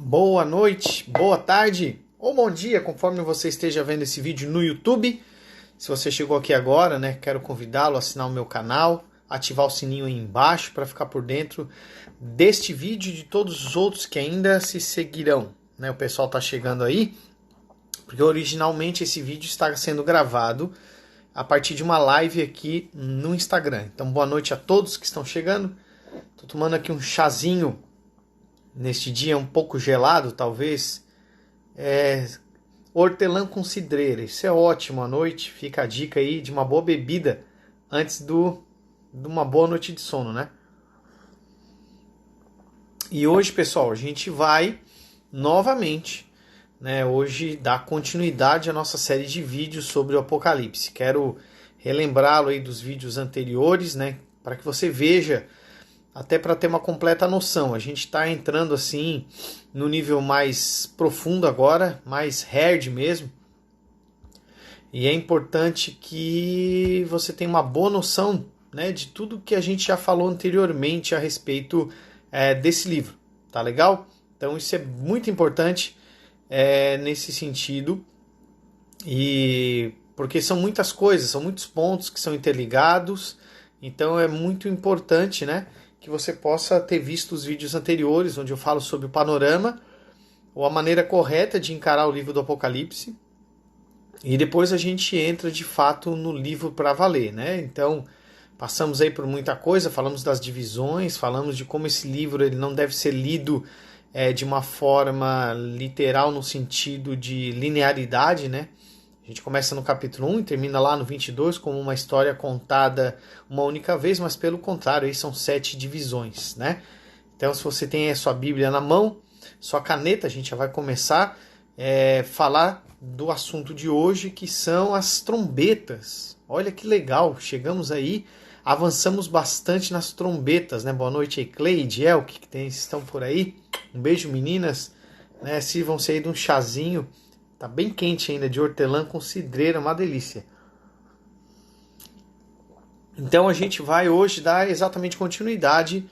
Boa noite, boa tarde ou bom dia, conforme você esteja vendo esse vídeo no YouTube. Se você chegou aqui agora, quero convidá-lo a assinar o meu canal, ativar o sininho aí embaixo para ficar por dentro deste vídeo e de todos os outros que ainda se seguirão. O pessoal está chegando aí, porque originalmente esse vídeo está sendo gravado a partir de uma live aqui no Instagram. Então, boa noite a todos que estão chegando. Estou tomando aqui um chazinho neste dia um pouco gelado, talvez. Hortelã com cidreira. Isso é ótimo à noite. Fica a dica aí de uma boa bebida antes de uma boa noite de sono, E hoje, pessoal, a gente vai novamente, hoje dar continuidade à nossa série de vídeos sobre o Apocalipse. Quero relembrá-lo aí dos vídeos anteriores, para que você veja, até para ter uma completa noção. A gente está entrando assim no nível mais profundo agora, mais hard mesmo. E é importante que você tenha uma boa noção, de tudo que a gente já falou anteriormente a respeito desse livro. Tá legal? Então isso é muito importante nesse sentido. E porque são muitas coisas, são muitos pontos que são interligados. Então é muito importante, que você possa ter visto os vídeos anteriores, onde eu falo sobre o panorama, ou a maneira correta de encarar o livro do Apocalipse, e depois a gente entra de fato no livro para valer, Então, passamos aí por muita coisa, falamos das divisões, falamos de como esse livro ele não deve ser lido de uma forma literal no sentido de linearidade, A gente começa no capítulo 1 e termina lá no 22 como uma história contada uma única vez, mas pelo contrário, aí são 7 divisões, Então, se você tem a sua Bíblia na mão, sua caneta, a gente já vai começar a falar do assunto de hoje, que são as trombetas. Olha que legal, chegamos aí, avançamos bastante nas trombetas, Boa noite aí, Cleide, o que estão por aí? Um beijo, meninas, Sirvam-se aí de um chazinho. Tá bem quente ainda, de hortelã com cidreira, uma delícia. Então a gente vai hoje dar exatamente continuidade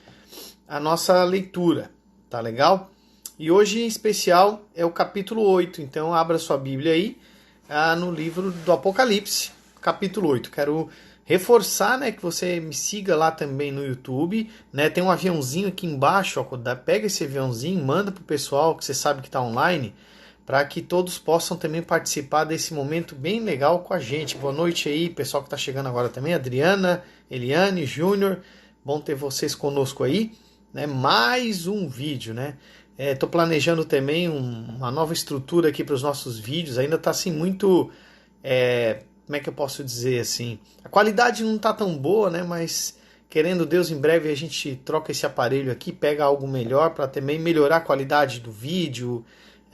à nossa leitura, tá legal? E hoje em especial é o capítulo 8, então abra sua Bíblia aí no livro do Apocalipse, capítulo 8. Quero reforçar, que você me siga lá também no YouTube, Tem um aviãozinho aqui embaixo, pega esse aviãozinho, manda pro pessoal que você sabe que tá online, para que todos possam também participar desse momento bem legal com a gente. Boa noite aí, pessoal que está chegando agora também, Adriana, Eliane, Júnior, bom ter vocês conosco aí, Mais um vídeo, Estou planejando também uma nova estrutura aqui para os nossos vídeos, ainda está assim muito, como é que eu posso dizer assim, a qualidade não está tão boa, mas querendo Deus, em breve a gente troca esse aparelho aqui, pega algo melhor para também melhorar a qualidade do vídeo,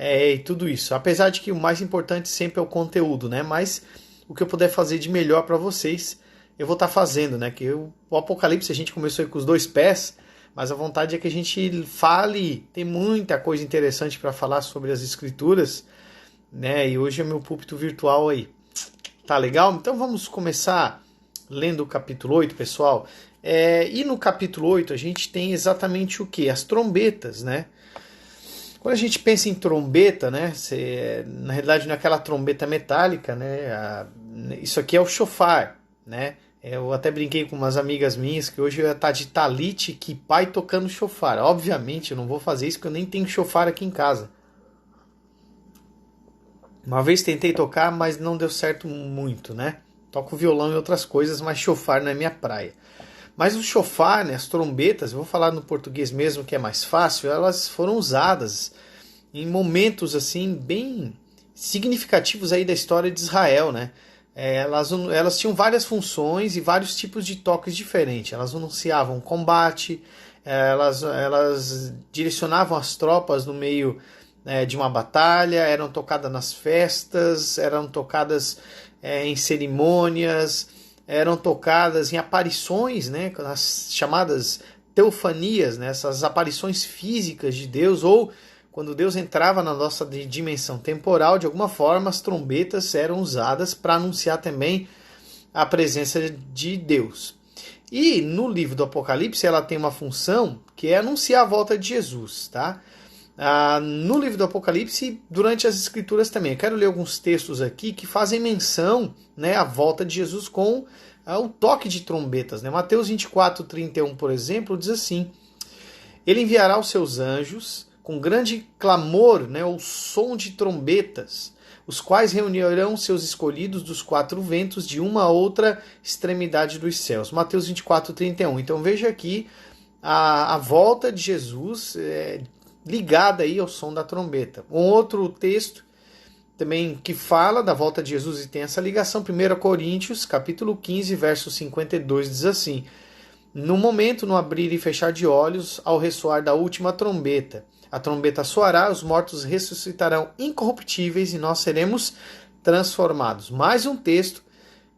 e tudo isso. Apesar de que o mais importante sempre é o conteúdo, Mas o que eu puder fazer de melhor para vocês, eu vou estar fazendo, Que o Apocalipse a gente começou aí com os 2 pés, mas a vontade é que a gente fale, tem muita coisa interessante para falar sobre as escrituras, E hoje é meu púlpito virtual aí. Tá legal? Então vamos começar lendo o capítulo 8, pessoal. E no capítulo 8 a gente tem exatamente o que? As trombetas, Quando a gente pensa em trombeta, na realidade não é aquela trombeta metálica, isso aqui é o shofar, Eu até brinquei com umas amigas minhas que hoje eu ia estar de talit e kippah tocando shofar. Obviamente eu não vou fazer isso porque eu nem tenho shofar aqui em casa. Uma vez tentei tocar, mas não deu certo muito, Toco violão e outras coisas, mas shofar não é minha praia. Mas o shofar, as trombetas, eu vou falar no português mesmo que é mais fácil, elas foram usadas em momentos assim bem significativos aí da história de Israel, Elas tinham várias funções e vários tipos de toques diferentes. Elas anunciavam combate, elas direcionavam as tropas no meio de uma batalha, eram tocadas nas festas, eram tocadas em cerimônias, eram tocadas em aparições, as chamadas teofanias, essas aparições físicas de Deus, ou quando Deus entrava na nossa dimensão temporal, de alguma forma as trombetas eram usadas para anunciar também a presença de Deus. E no livro do Apocalipse ela tem uma função que é anunciar a volta de Jesus, tá? no livro do Apocalipse, durante as Escrituras também. Eu quero ler alguns textos aqui que fazem menção, né, à volta de Jesus com o toque de trombetas. Né? Mateus 24:31, por exemplo, diz assim: Ele enviará os seus anjos com grande clamor, né, o som de trombetas, os quais reunirão seus escolhidos dos quatro ventos de uma a outra extremidade dos céus. Mateus 24:31. Então veja aqui a volta de Jesus ligada aí ao som da trombeta. Um outro texto também que fala da volta de Jesus e tem essa ligação, 1 Coríntios, capítulo 15, verso 52, diz assim: No momento, no abrir e fechar de olhos, ao ressoar da última trombeta, a trombeta soará, os mortos ressuscitarão incorruptíveis e nós seremos transformados. Mais um texto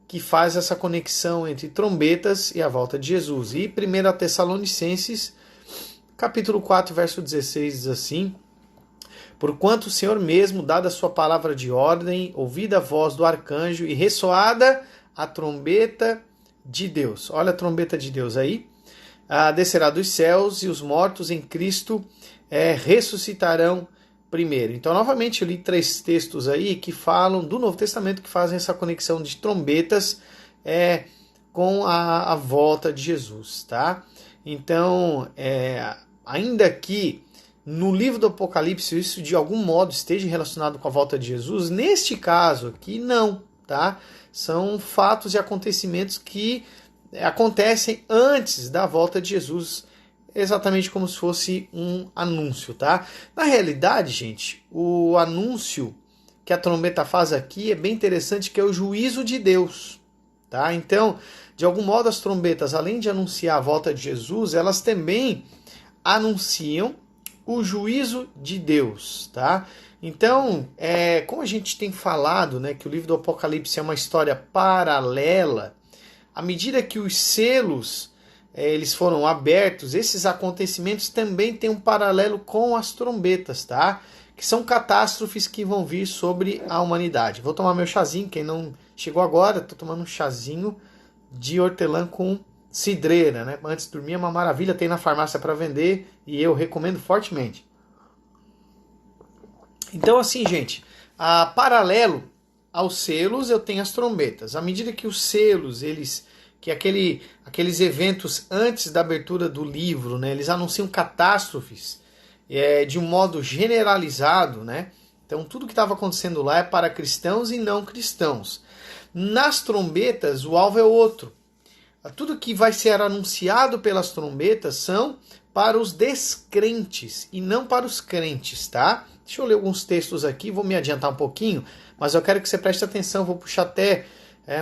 que faz essa conexão entre trombetas e a volta de Jesus. E 1 Tessalonicenses, capítulo 4, verso 16, diz assim: Porquanto o Senhor mesmo, dada a sua palavra de ordem, ouvida a voz do arcanjo e ressoada a trombeta de Deus. Olha a trombeta de Deus aí. Descerá dos céus e os mortos em Cristo ressuscitarão primeiro. Então, novamente, eu li 3 textos aí que falam do Novo Testamento, que fazem essa conexão de trombetas com a volta de Jesus, tá? Então, ainda que no livro do Apocalipse isso de algum modo esteja relacionado com a volta de Jesus, neste caso aqui não, tá? São fatos e acontecimentos que acontecem antes da volta de Jesus, exatamente como se fosse um anúncio, tá? Na realidade, gente, o anúncio que a trombeta faz aqui é bem interessante, que é o juízo de Deus, tá? Então, de algum modo, as trombetas, além de anunciar a volta de Jesus, elas também anunciam o juízo de Deus, tá? Então, como a gente tem falado, né, que o livro do Apocalipse é uma história paralela, à medida que os selos eles foram abertos, esses acontecimentos também têm um paralelo com as trombetas, tá? Que são catástrofes que vão vir sobre a humanidade. Vou tomar meu chazinho, quem não chegou agora, estou tomando um chazinho de hortelã com cidreira, né? Antes de dormir é uma maravilha, tem na farmácia para vender e eu recomendo fortemente. Então assim, gente, paralelo aos selos eu tenho as trombetas. À medida que os selos, aqueles eventos antes da abertura do livro, né, eles anunciam catástrofes de um modo generalizado, né? Então tudo que estava acontecendo lá é para cristãos e não cristãos. Nas trombetas o alvo é outro. Tudo que vai ser anunciado pelas trombetas são para os descrentes e não para os crentes, tá? Deixa eu ler alguns textos aqui, vou me adiantar um pouquinho, mas eu quero que você preste atenção, vou puxar até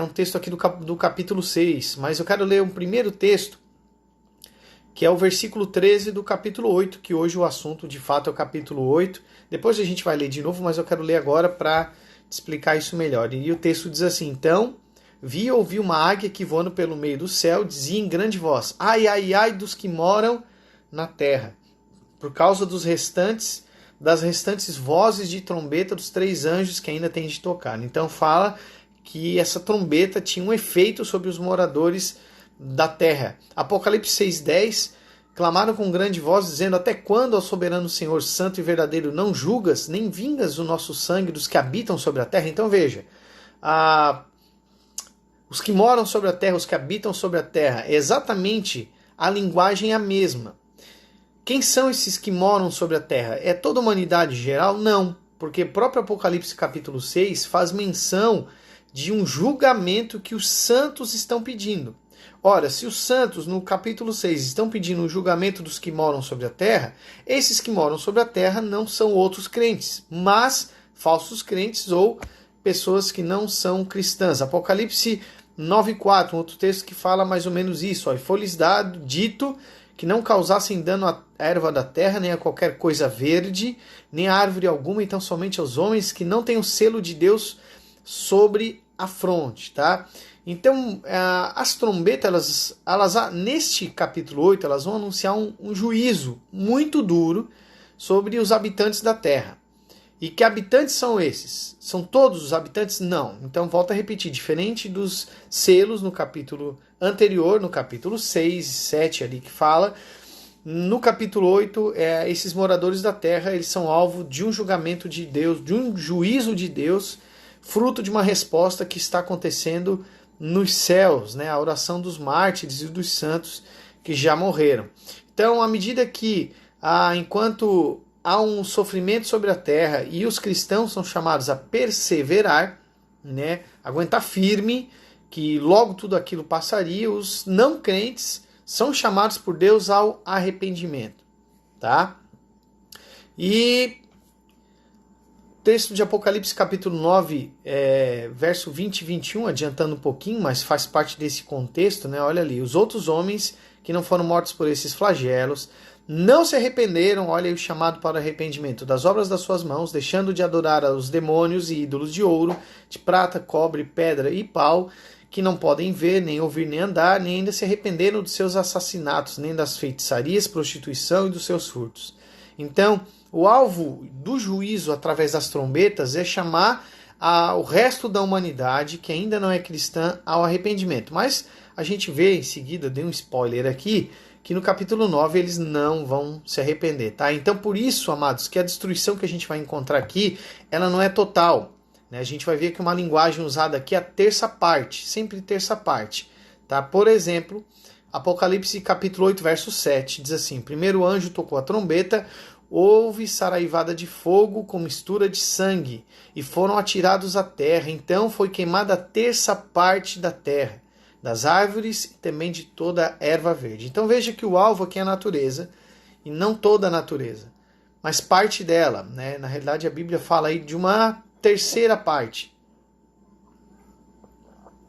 um texto aqui do capítulo 6, mas eu quero ler um primeiro texto, que é o versículo 13 do capítulo 8, que hoje o assunto de fato é o capítulo 8. Depois a gente vai ler de novo, mas eu quero ler agora para te explicar isso melhor. E o texto diz assim: Então vi e ouvi uma águia que voando pelo meio do céu, dizia em grande voz: Ai, ai, ai dos que moram na terra, por causa das restantes vozes de trombeta dos 3 anjos que ainda têm de tocar. Então fala que essa trombeta tinha um efeito sobre os moradores da terra. Apocalipse 6:10, clamaram com grande voz, dizendo: Até quando, ó soberano Senhor, santo e verdadeiro, não julgas, nem vingas o nosso sangue dos que habitam sobre a terra? Então veja, os que moram sobre a terra, os que habitam sobre a terra, exatamente a linguagem é a mesma. Quem são esses que moram sobre a terra? É toda a humanidade geral? Não, porque o próprio Apocalipse capítulo 6 faz menção de um julgamento que os santos estão pedindo. Ora, se os santos no capítulo 6 estão pedindo o julgamento dos que moram sobre a terra, esses que moram sobre a terra não são outros crentes, mas falsos crentes ou pessoas que não são cristãs. Apocalipse 9:4, um outro texto que fala mais ou menos isso. E foi-lhes dito que não causassem dano à erva da terra, nem a qualquer coisa verde, nem a árvore alguma, então somente aos homens que não têm o selo de Deus sobre a fronte, tá? Então, as trombetas, neste capítulo 8, elas vão anunciar um juízo muito duro sobre os habitantes da terra. E que habitantes são esses? São todos os habitantes? Não. Então, volto a repetir, diferente dos selos no capítulo anterior, no capítulo 6 e 7 ali que fala, no capítulo 8, esses moradores da terra, eles são alvo de um julgamento de Deus, de um juízo de Deus, fruto de uma resposta que está acontecendo nos céus, né? A oração dos mártires e dos santos que já morreram. Então, à medida que, enquanto há um sofrimento sobre a terra e os cristãos são chamados a perseverar, né? Aguentar firme, que logo tudo aquilo passaria, os não crentes são chamados por Deus ao arrependimento, tá? E texto de Apocalipse capítulo 9, verso 20 e 21, adiantando um pouquinho, mas faz parte desse contexto, né? Olha ali, os outros homens que não foram mortos por esses flagelos, não se arrependeram, olha aí o chamado para o arrependimento, das obras das suas mãos, deixando de adorar os demônios e ídolos de ouro, de prata, cobre, pedra e pau, que não podem ver, nem ouvir, nem andar, nem ainda se arrependeram dos seus assassinatos, nem das feitiçarias, prostituição e dos seus furtos. Então, o alvo do juízo através das trombetas é chamar o resto da humanidade, que ainda não é cristã, ao arrependimento. Mas a gente vê em seguida, dei um spoiler aqui, que no capítulo 9 eles não vão se arrepender, tá? Então, por isso, amados, que a destruição que a gente vai encontrar aqui, ela não é total. A gente vai ver que uma linguagem usada aqui é a terça parte, sempre terça parte. Tá? Por exemplo, Apocalipse capítulo 8, verso 7, diz assim: primeiro anjo tocou a trombeta, houve saraivada de fogo com mistura de sangue, e foram atirados à terra. Então foi queimada a terça parte da terra, das árvores e também de toda a erva verde. Então veja que o alvo aqui é a natureza, e não toda a natureza, mas parte dela. Né? Na realidade, a Bíblia fala aí de uma terceira parte.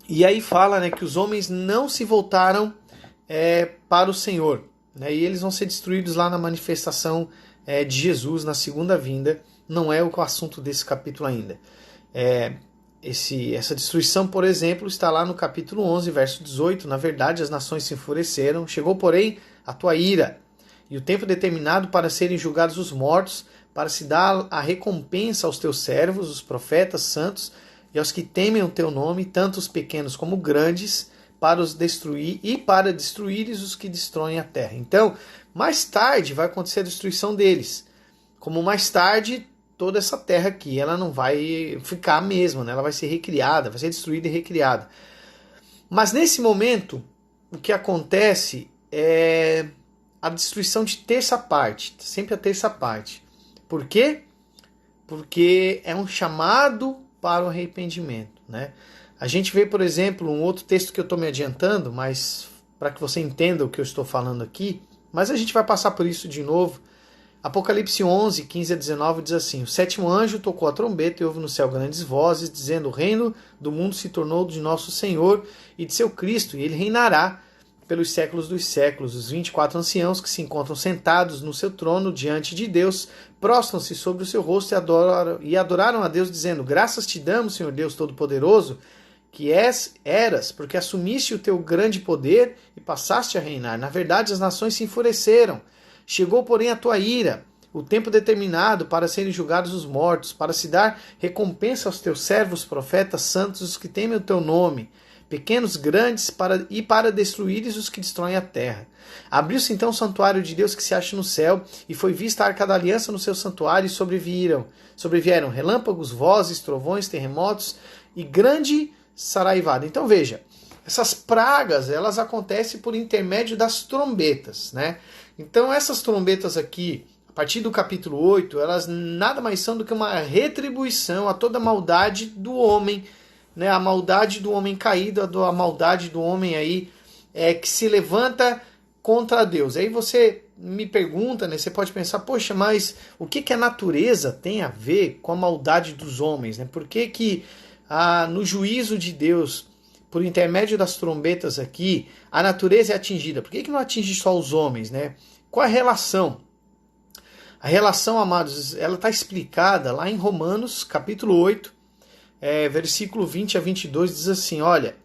E aí fala, né, que os homens não se voltaram para o Senhor. Né, e eles vão ser destruídos lá na manifestação de Jesus, na segunda vinda. Não é o assunto desse capítulo ainda. Essa destruição, por exemplo, está lá no capítulo 11, verso 18. Na verdade, as nações se enfureceram. Chegou, porém, a tua ira, e o tempo determinado para serem julgados os mortos, para se dar a recompensa aos teus servos, os profetas santos, e aos que temem o teu nome, tanto os pequenos como grandes, para os destruir e para destruíres os que destroem a terra. Então, mais tarde vai acontecer a destruição deles. Como mais tarde, toda essa terra aqui, ela não vai ficar a mesma, né? Ela vai ser recriada, vai ser destruída e recriada. Mas nesse momento, o que acontece é a destruição de terça parte, sempre a terça parte. Por quê? Porque é um chamado para o arrependimento. Né? A gente vê, por exemplo, um outro texto que eu estou me adiantando, mas para que você entenda o que eu estou falando aqui, mas a gente vai passar por isso de novo. Apocalipse 11, 15 a 19 diz assim: o sétimo anjo tocou a trombeta e houve no céu grandes vozes, dizendo: o reino do mundo se tornou de nosso Senhor e de seu Cristo, e ele reinará pelos séculos dos séculos. Os 24 anciãos que se encontram sentados no seu trono diante de Deus prostram-se sobre o seu rosto e adoraram a Deus, dizendo: graças te damos, Senhor Deus Todo-Poderoso, que eras, porque assumiste o teu grande poder e passaste a reinar. Na verdade, as nações se enfureceram. Chegou, porém, a tua ira, o tempo determinado para serem julgados os mortos, para se dar recompensa aos teus servos, profetas santos, os que temem o teu nome, pequenos, grandes, para destruíres os que destroem a terra. Abriu-se então o santuário de Deus que se acha no céu, e foi vista a arca da aliança no seu santuário, e sobrevieram relâmpagos, vozes, trovões, terremotos e grande saraivada. Então veja, essas pragas, elas acontecem por intermédio das trombetas, né? Então essas trombetas aqui, a partir do capítulo 8, elas nada mais são do que uma retribuição a toda a maldade do homem, né? A maldade do homem caído, a maldade do homem aí que se levanta contra Deus. Aí você me pergunta, né? Você pode pensar, poxa, mas o que a natureza tem a ver com a maldade dos homens, né? Por que no juízo de Deus, por intermédio das trombetas aqui, a natureza é atingida? Por que não atinge só os homens, né? Qual a relação? A relação, amados, ela está explicada lá em Romanos, capítulo 8, versículo 20 a 22, diz assim: olha,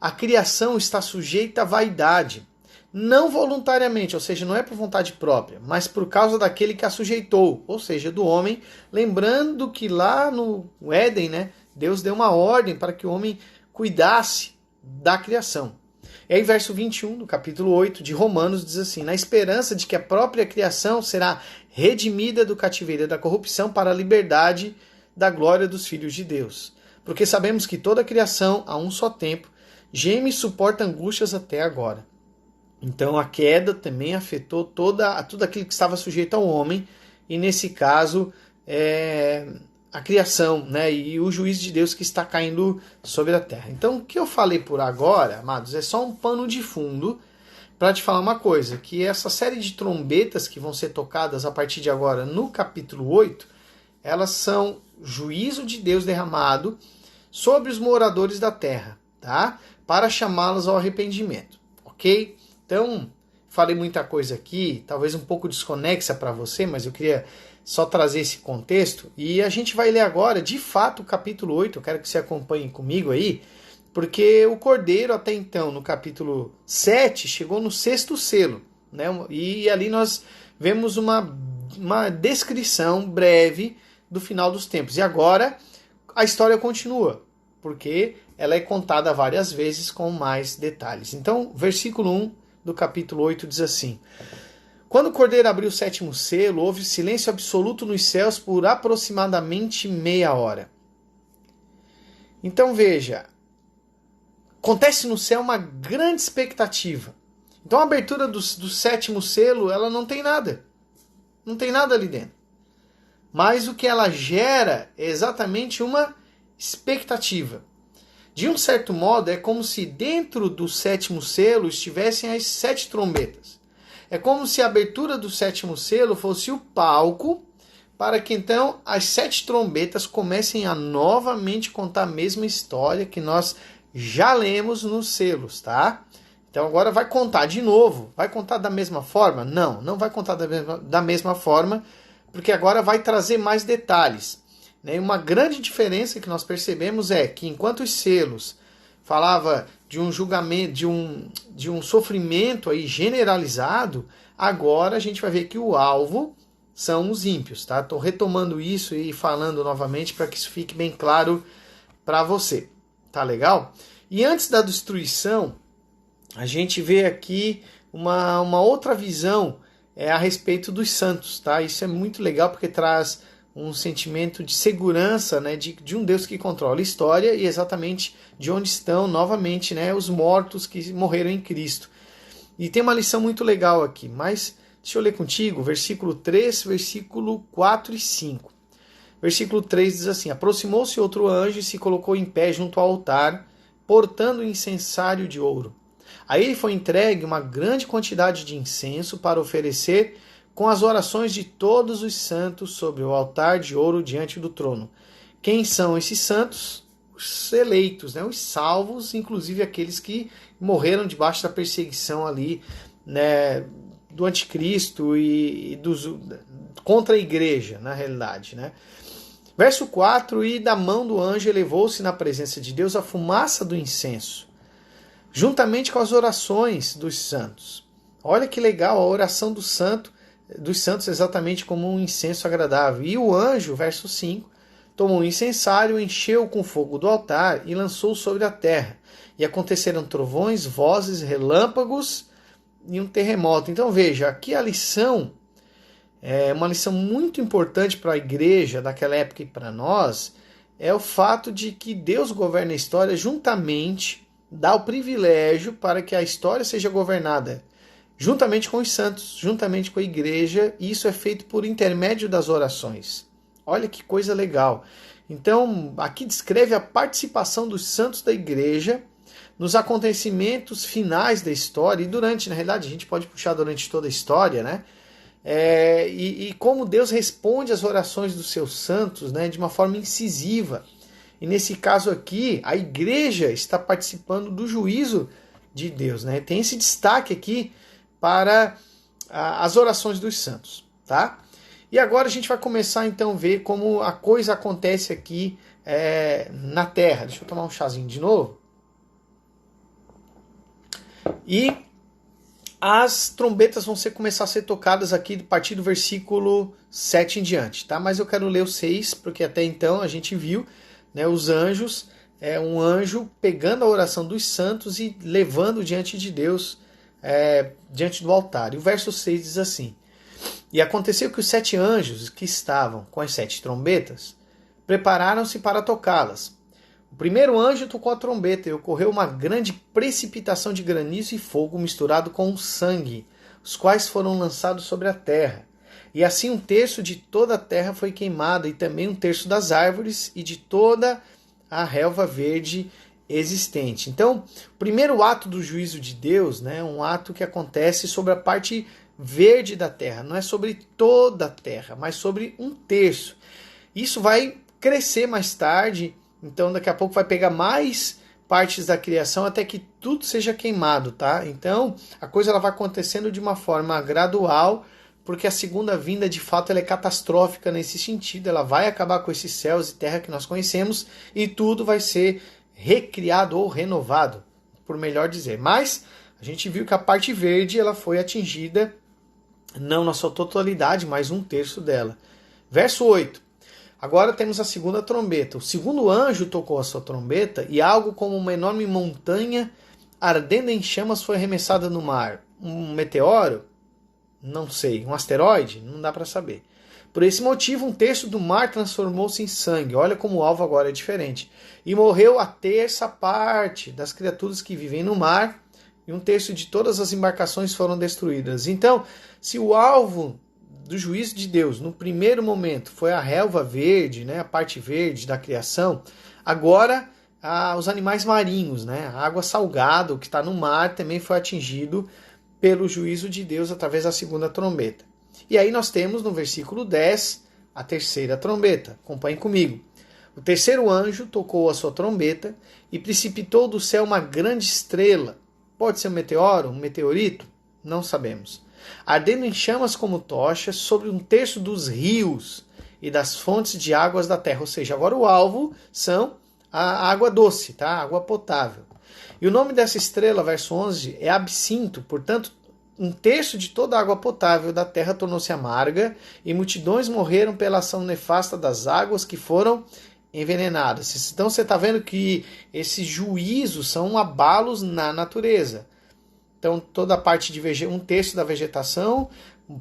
a criação está sujeita à vaidade, não voluntariamente, ou seja, não é por vontade própria, mas por causa daquele que a sujeitou, ou seja, do homem, lembrando que lá no Éden, né, Deus deu uma ordem para que o homem cuidasse da criação. E aí, verso 21 do capítulo 8 de Romanos diz assim: na esperança de que a própria criação será redimida do cativeiro da corrupção para a liberdade da glória dos filhos de Deus. Porque sabemos que toda a criação, a um só tempo, geme e suporta angústias até agora. Então a queda também afetou tudo aquilo que estava sujeito ao homem, e nesse caso a criação, né, e o juízo de Deus que está caindo sobre a terra. Então o que eu falei por agora, amados, é só um pano de fundo para te falar uma coisa, que essa série de trombetas que vão ser tocadas a partir de agora no capítulo 8, elas são juízo de Deus derramado sobre os moradores da terra, tá? Para chamá-los ao arrependimento, ok? Então, falei muita coisa aqui, talvez um pouco desconexa para você, mas eu queria só trazer esse contexto. E a gente vai ler agora, de fato, o capítulo 8. Eu quero que você acompanhe comigo aí, porque o Cordeiro, até então, no capítulo 7, chegou no 6º selo, né? E ali nós vemos uma descrição breve do final dos tempos. E agora a história continua, porque ela é contada várias vezes com mais detalhes. Então, versículo 1 do capítulo 8 diz assim: quando o Cordeiro abriu o 7º selo, houve silêncio absoluto nos céus por aproximadamente meia hora. Então veja, acontece no céu uma grande expectativa. Então a abertura do 7º selo, ela não tem nada. Não tem nada ali dentro. Mas o que ela gera é exatamente uma expectativa. De um certo modo, é como se dentro do 7º selo estivessem as 7 trombetas. É como se a abertura do 7º selo fosse o palco para que então as 7 trombetas comecem a novamente contar a mesma história que nós já lemos nos selos, tá? Então agora vai contar de novo. Vai contar da mesma forma? Não, não vai contar da mesma forma, porque agora vai trazer mais detalhes. E uma grande diferença que nós percebemos é que enquanto os selos falava de um julgamento, de um sofrimento aí generalizado, agora a gente vai ver que o alvo são os ímpios, tá? Estou retomando isso e falando novamente para que isso fique bem claro para você, tá legal? E antes da destruição, a gente vê aqui uma outra visão a respeito dos santos, tá? Isso é muito legal porque traz um sentimento de segurança, né, de um Deus que controla a história e exatamente de onde estão novamente, né, os mortos que morreram em Cristo. E tem uma lição muito legal aqui, mas deixa eu ler contigo, versículo 3, versículo 4 e 5. Versículo 3 diz assim: aproximou-se outro anjo e se colocou em pé junto ao altar, portando um incensário de ouro. A ele foi entregue uma grande quantidade de incenso para oferecer com as orações de todos os santos sobre o altar de ouro diante do trono. Quem são esses santos? Os eleitos, né? Os salvos, inclusive aqueles que morreram debaixo da perseguição ali, né, do anticristo e contra a igreja, na realidade, né? Verso 4, e da mão do anjo elevou-se na presença de Deus a fumaça do incenso, juntamente com as orações dos santos. Olha que legal, a oração dos santos exatamente como um incenso agradável. E o anjo, verso 5, tomou um incensário, encheu com fogo do altar e lançou sobre a terra. E aconteceram trovões, vozes, relâmpagos e um terremoto. Então veja, aqui a lição é uma lição muito importante para a igreja daquela época e para nós, é o fato de que Deus governa a história juntamente, dá o privilégio para que a história seja governada juntamente com os santos, juntamente com a igreja, e isso é feito por intermédio das orações. Olha que coisa legal. Então, aqui descreve a participação dos santos da igreja nos acontecimentos finais da história, e durante, na realidade, a gente pode puxar durante toda a história, né? E como Deus responde às orações dos seus santos, né, de uma forma incisiva. E nesse caso aqui, a igreja está participando do juízo de Deus, né? Tem esse destaque aqui para as orações dos santos, tá? E agora a gente vai começar então a ver como a coisa acontece aqui na terra. Deixa eu tomar um chazinho de novo. E as trombetas vão começar a ser tocadas aqui a partir do versículo 7 em diante, tá? Mas eu quero ler o 6, porque até então a gente viu, né, os anjos um anjo pegando a oração dos santos e levando diante de Deus, diante do altar. E o verso 6 diz assim: E aconteceu que os 7 anjos que estavam com as 7 trombetas prepararam-se para tocá-las. O primeiro anjo tocou a trombeta e ocorreu uma grande precipitação de granizo e fogo misturado com sangue, os quais foram lançados sobre a terra. E assim 1/3 de toda a terra foi queimada, e também 1/3 das árvores e de toda a relva verde existente. Então, o primeiro ato do juízo de Deus, né, um ato que acontece sobre a parte verde da terra, não é sobre toda a terra, mas sobre 1/3. Isso vai crescer mais tarde, então daqui a pouco vai pegar mais partes da criação até que tudo seja queimado, tá? Então a coisa ela vai acontecendo de uma forma gradual, porque a segunda vinda de fato ela é catastrófica nesse sentido, ela vai acabar com esses céus e terra que nós conhecemos e tudo vai ser recriado ou renovado, por melhor dizer. Mas a gente viu que a parte verde ela foi atingida, não na sua totalidade, mas 1/3 dela. Verso 8. Agora temos a segunda trombeta. O segundo anjo tocou a sua trombeta e algo como uma enorme montanha ardendo em chamas foi arremessada no mar. Um meteoro? Não sei. Um asteroide? Não dá para saber. Por esse motivo, 1/3 do mar transformou-se em sangue. Olha como o alvo agora é diferente. E morreu a 1/3 das criaturas que vivem no mar, e 1/3 de todas as embarcações foram destruídas. Então, se o alvo do juízo de Deus, no primeiro momento, foi a relva verde, né, a parte verde da criação, agora os animais marinhos, né, a água salgada, o que está no mar, também foi atingido pelo juízo de Deus através da segunda trombeta. E aí nós temos no versículo 10 a terceira trombeta. Acompanhem comigo. O terceiro anjo tocou a sua trombeta e precipitou do céu uma grande estrela. Pode ser um meteoro, um meteorito? Não sabemos. Ardendo em chamas como tochas sobre 1/3 dos rios e das fontes de águas da terra. Ou seja, agora o alvo são a água doce, tá? A água potável. E o nome dessa estrela, verso 11, é absinto. Portanto, 1/3 de toda a água potável da terra tornou-se amarga e multidões morreram pela ação nefasta das águas que foram envenenadas. Então você está vendo que esses juízos são abalos na natureza. Então, toda a parte de 1/3 da vegetação,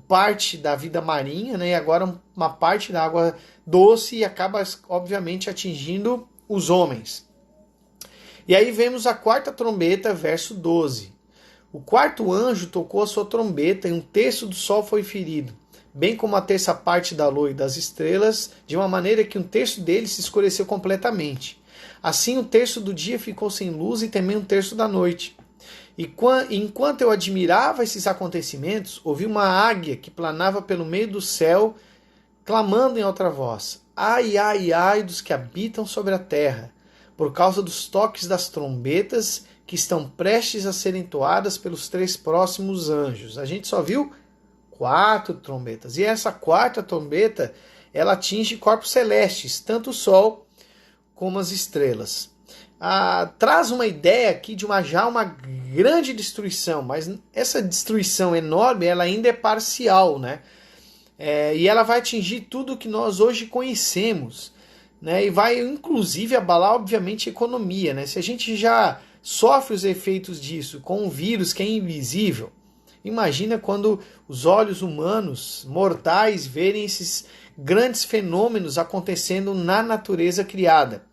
parte da vida marinha, né? E agora uma parte da água doce e acaba, obviamente, atingindo os homens. E aí vemos a quarta trombeta, verso 12. O quarto anjo tocou a sua trombeta e 1/3 do sol foi ferido, bem como a terça parte da lua e das estrelas, de uma maneira que 1/3 deles se escureceu completamente. Assim, 1/3 do dia ficou sem luz e também 1/3 da noite. E enquanto eu admirava esses acontecimentos, ouvi uma águia que planava pelo meio do céu, clamando em alta voz: Ai, ai, ai dos que habitam sobre a terra, por causa dos toques das trombetas que estão prestes a serem entoadas pelos 3 próximos anjos. A gente só viu 4 trombetas. E essa quarta trombeta, ela atinge corpos celestes, tanto o sol como as estrelas. Traz uma ideia aqui de uma grande destruição, mas essa destruição enorme ela ainda é parcial, né? E ela vai atingir tudo que nós hoje conhecemos, né? E vai inclusive abalar obviamente a economia, né? Se a gente já sofre os efeitos disso com um vírus que é invisível, imagina quando os olhos humanos mortais verem esses grandes fenômenos acontecendo na natureza criada.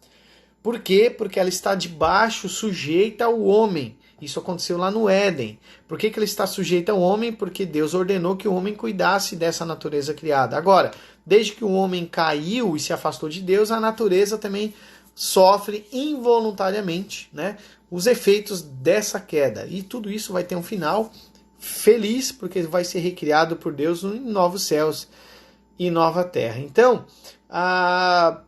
Por quê? Porque ela está debaixo, sujeita ao homem. Isso aconteceu lá no Éden. Por que ela está sujeita ao homem? Porque Deus ordenou que o homem cuidasse dessa natureza criada. Agora, desde que o homem caiu e se afastou de Deus, a natureza também sofre involuntariamente, né, os efeitos dessa queda. E tudo isso vai ter um final feliz, porque vai ser recriado por Deus em novos céus e nova terra. Então,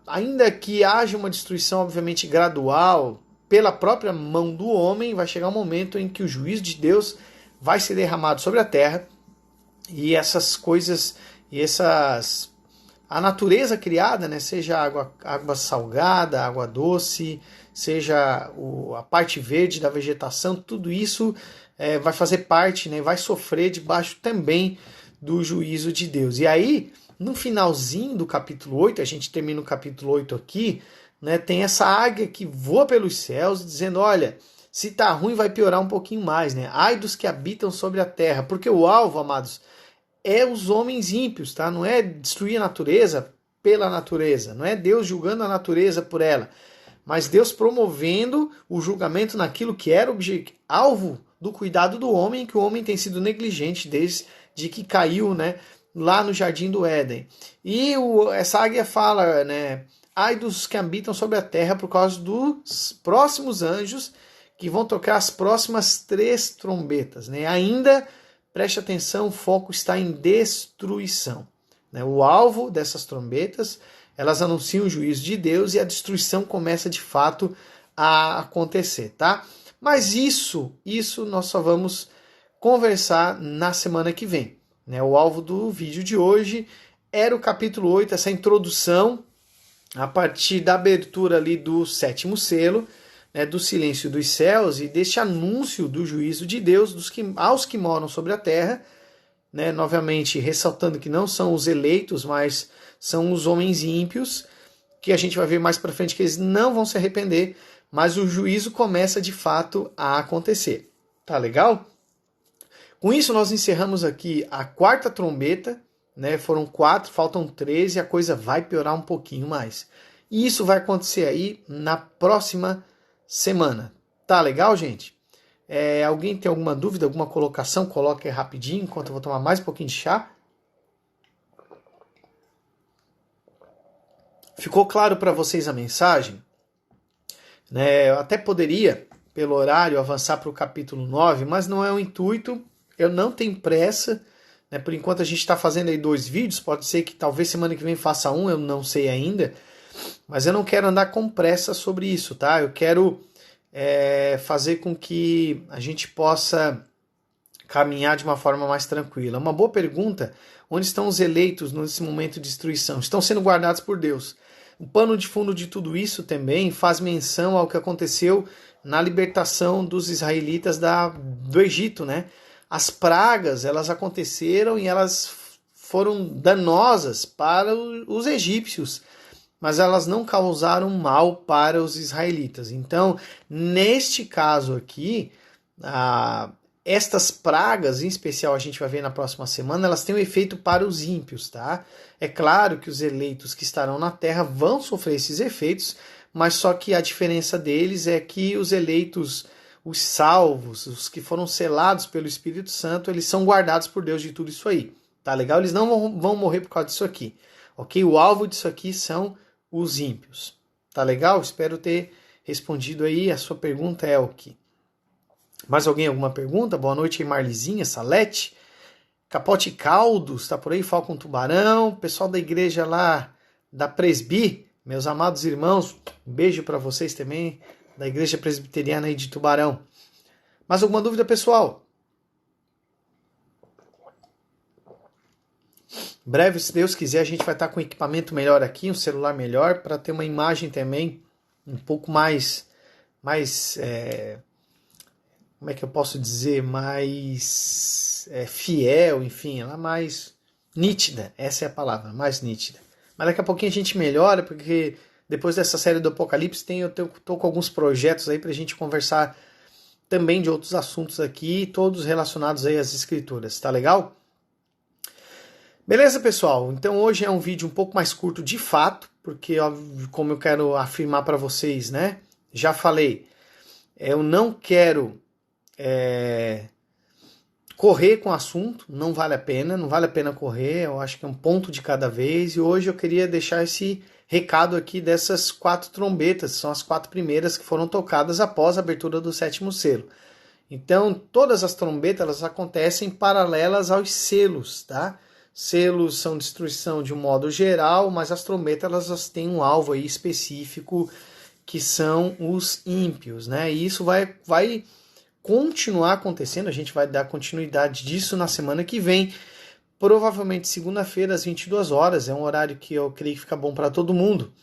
ainda que haja uma destruição obviamente gradual pela própria mão do homem, vai chegar um momento em que o juízo de Deus vai ser derramado sobre a terra, e essas coisas e a natureza criada, né, seja água salgada, água doce, seja a parte verde da vegetação, tudo isso vai fazer parte, né, vai sofrer debaixo também do juízo de Deus. E aí, no finalzinho do capítulo 8, a gente termina o capítulo 8 aqui, né, tem essa águia que voa pelos céus, dizendo, olha, se tá ruim vai piorar um pouquinho mais, né? Ai dos que habitam sobre a terra, porque o alvo, amados, é os homens ímpios, tá? Não é destruir a natureza pela natureza, não é Deus julgando a natureza por ela, mas Deus promovendo o julgamento naquilo que era alvo do cuidado do homem, que o homem tem sido negligente desde que caiu, né, lá no Jardim do Éden. E essa águia fala, né, ai dos que habitam sobre a terra por causa dos próximos anjos que vão tocar as próximas 3 trombetas, né? Ainda, preste atenção, o foco está em destruição, né? O alvo dessas trombetas, elas anunciam o juízo de Deus e a destruição começa de fato a acontecer, tá? Mas isso nós só vamos conversar na semana que vem, né? O alvo do vídeo de hoje era o capítulo 8, essa introdução a partir da abertura ali do 7º selo, né, do silêncio dos céus e deste anúncio do juízo de Deus aos que moram sobre a terra, né, novamente ressaltando que não são os eleitos, mas são os homens ímpios, que a gente vai ver mais para frente que eles não vão se arrepender, mas o juízo começa de fato a acontecer. Tá legal? Com isso nós encerramos aqui a 4ª trombeta, né, foram 4, faltam 13 e a coisa vai piorar um pouquinho mais. E isso vai acontecer aí na próxima semana. Tá legal, gente? Alguém tem alguma dúvida, alguma colocação? Coloque aí rapidinho, enquanto eu vou tomar mais um pouquinho de chá. Ficou claro para vocês a mensagem? Né, eu até poderia, pelo horário, avançar para o capítulo 9, mas não é o intuito. Eu não tenho pressa. Né, por enquanto a gente está fazendo aí 2 vídeos. Pode ser que talvez semana que vem faça um, eu não sei ainda. Mas eu não quero andar com pressa sobre isso, tá? Eu quero fazer com que a gente possa caminhar de uma forma mais tranquila. Uma boa pergunta, onde estão os eleitos nesse momento de destruição? Estão sendo guardados por Deus. O pano de fundo de tudo isso também faz menção ao que aconteceu na libertação dos israelitas do Egito, né? As pragas, elas aconteceram e elas foram danosas para os egípcios, mas elas não causaram mal para os israelitas. Então, neste caso aqui, estas pragas, em especial a gente vai ver na próxima semana, elas têm um efeito para os ímpios, tá? É claro que os eleitos que estarão na terra vão sofrer esses efeitos, mas só que a diferença deles é que os eleitos, os salvos, os que foram selados pelo Espírito Santo, eles são guardados por Deus de tudo isso aí, tá legal? Eles não vão morrer por causa disso aqui, ok? O alvo disso aqui são os ímpios. Tá legal? Espero ter respondido aí. A sua pergunta é o que? Mais alguém? Alguma pergunta? Boa noite aí, Marlizinha, Salete, Capote Caldos, tá por aí? Falcon Tubarão, pessoal da igreja lá da Presbi, meus amados irmãos, um beijo para vocês também, da igreja presbiteriana aí de Tubarão. Mais alguma dúvida, pessoal? Em breve, se Deus quiser, a gente vai estar com um equipamento melhor aqui, um celular melhor, para ter uma imagem também um pouco mais como é que eu posso dizer, mais fiel, enfim, ela mais nítida, essa é a palavra, mais nítida. Mas daqui a pouquinho a gente melhora, porque depois dessa série do Apocalipse eu tô com alguns projetos aí para a gente conversar também de outros assuntos aqui, todos relacionados aí às escrituras, tá legal? Beleza, pessoal? Então hoje é um vídeo um pouco mais curto de fato, porque como eu quero afirmar para vocês, né? Já falei, eu não quero correr com o assunto, não vale a pena correr, eu acho que é um ponto de cada vez, e hoje eu queria deixar esse recado aqui dessas 4 trombetas, são as 4 primeiras que foram tocadas após a abertura do 7º selo. Então, todas as trombetas elas acontecem paralelas aos selos, tá? Selos são destruição de um modo geral, mas as trombetas elas têm um alvo aí específico, que são os ímpios, né? E isso vai continuar acontecendo, a gente vai dar continuidade disso na semana que vem, provavelmente segunda-feira às 22 horas, é um horário que eu creio que fica bom para todo mundo.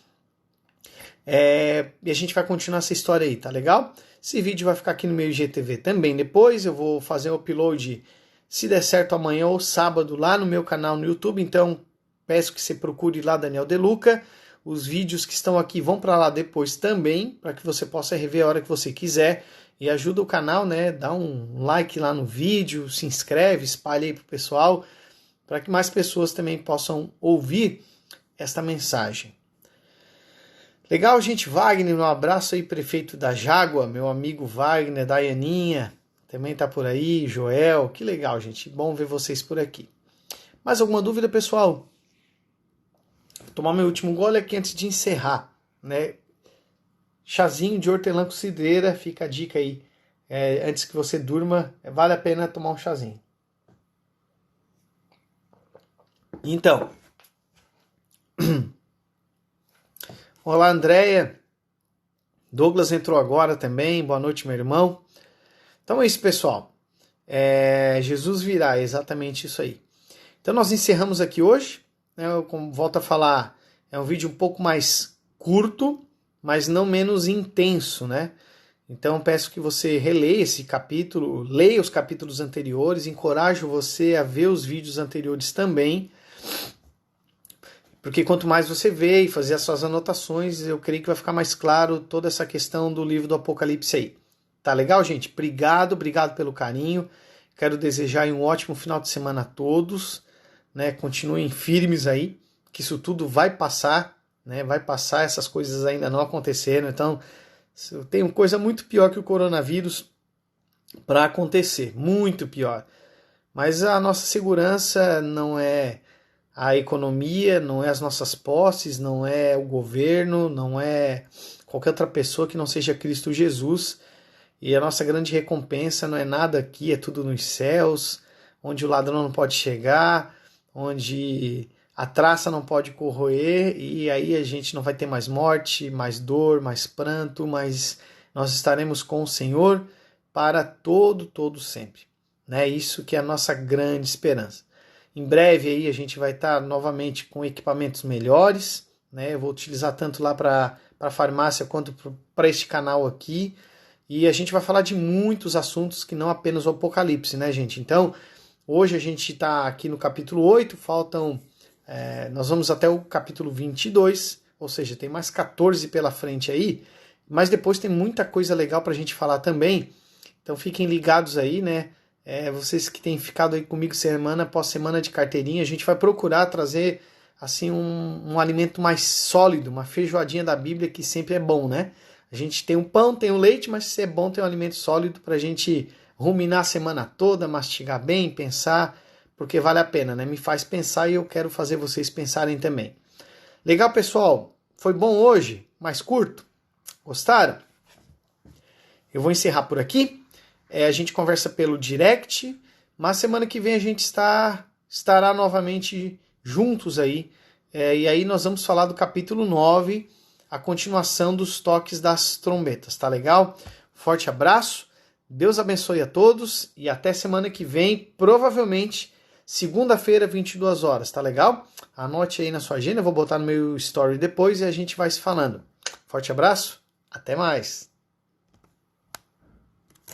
E a gente vai continuar essa história aí, tá legal? Esse vídeo vai ficar aqui no meu IGTV também depois, eu vou fazer o upload, se der certo amanhã ou sábado, lá no meu canal no YouTube, então peço que você procure lá Daniel De Luca. Os vídeos que estão aqui vão para lá depois também, para que você possa rever a hora que você quiser. E ajuda o canal, né? Dá um like lá no vídeo, se inscreve, espalha aí pro pessoal, para que mais pessoas também possam ouvir esta mensagem. Legal, gente. Wagner, um abraço aí, prefeito da Jágua, meu amigo Wagner, Daianinha, também tá por aí, Joel, que legal, gente. Bom ver vocês por aqui. Mais alguma dúvida, pessoal? Vou tomar meu último gole aqui antes de encerrar, né? Chazinho de hortelã com cidreira, fica a dica aí. Antes que você durma, vale a pena tomar um chazinho. Então, olá, Andréia. Douglas entrou agora também. Boa noite, meu irmão. Então é isso, pessoal. Jesus virá, é exatamente isso aí. Então nós encerramos aqui hoje. Eu volto a falar, é um vídeo um pouco mais curto, mas não menos intenso, né? Então peço que você releia esse capítulo, leia os capítulos anteriores, encorajo você a ver os vídeos anteriores também, porque quanto mais você vê e fazer as suas anotações, eu creio que vai ficar mais claro toda essa questão do livro do Apocalipse aí. Tá legal, gente? Obrigado pelo carinho. Quero desejar um ótimo final de semana a todos, né? Continuem firmes aí, que isso tudo vai passar, né? Vai passar, essas coisas ainda não aconteceram, então tem coisa muito pior que o coronavírus para acontecer, muito pior. Mas a nossa segurança não é a economia, não é as nossas posses, não é o governo, não é qualquer outra pessoa que não seja Cristo Jesus. E a nossa grande recompensa não é nada aqui, é tudo nos céus, onde o ladrão não pode chegar, onde a traça não pode corroer, e aí a gente não vai ter mais morte, mais dor, mais pranto, mas nós estaremos com o Senhor para todo sempre. Né? Isso que é a nossa grande esperança. Em breve aí a gente vai estar novamente com equipamentos melhores, né? Eu vou utilizar tanto lá para a farmácia quanto para este canal aqui, e a gente vai falar de muitos assuntos que não apenas o Apocalipse, né, gente? Então, hoje a gente está aqui no capítulo 8, nós vamos até o capítulo 22, ou seja, tem mais 14 pela frente aí, mas depois tem muita coisa legal para a gente falar também, então fiquem ligados aí, né? Vocês que têm ficado aí comigo semana após semana de carteirinha, a gente vai procurar trazer assim um alimento mais sólido, uma feijoadinha da Bíblia que sempre é bom, né? A gente tem um pão, tem um leite, mas se é bom ter um alimento sólido para a gente ruminar a semana toda, mastigar bem, pensar, porque vale a pena, né? Me faz pensar e eu quero fazer vocês pensarem também. Legal, pessoal? Foi bom hoje? Mais curto? Gostaram? Eu vou encerrar por aqui. A gente conversa pelo direct, mas semana que vem a gente estará novamente juntos aí. E aí nós vamos falar do capítulo 9, a continuação dos toques das trombetas, tá legal? Forte abraço, Deus abençoe a todos e até semana que vem, provavelmente segunda-feira, 22 horas, tá legal? Anote aí na sua agenda, eu vou botar no meu story depois e a gente vai se falando. Forte abraço, até mais!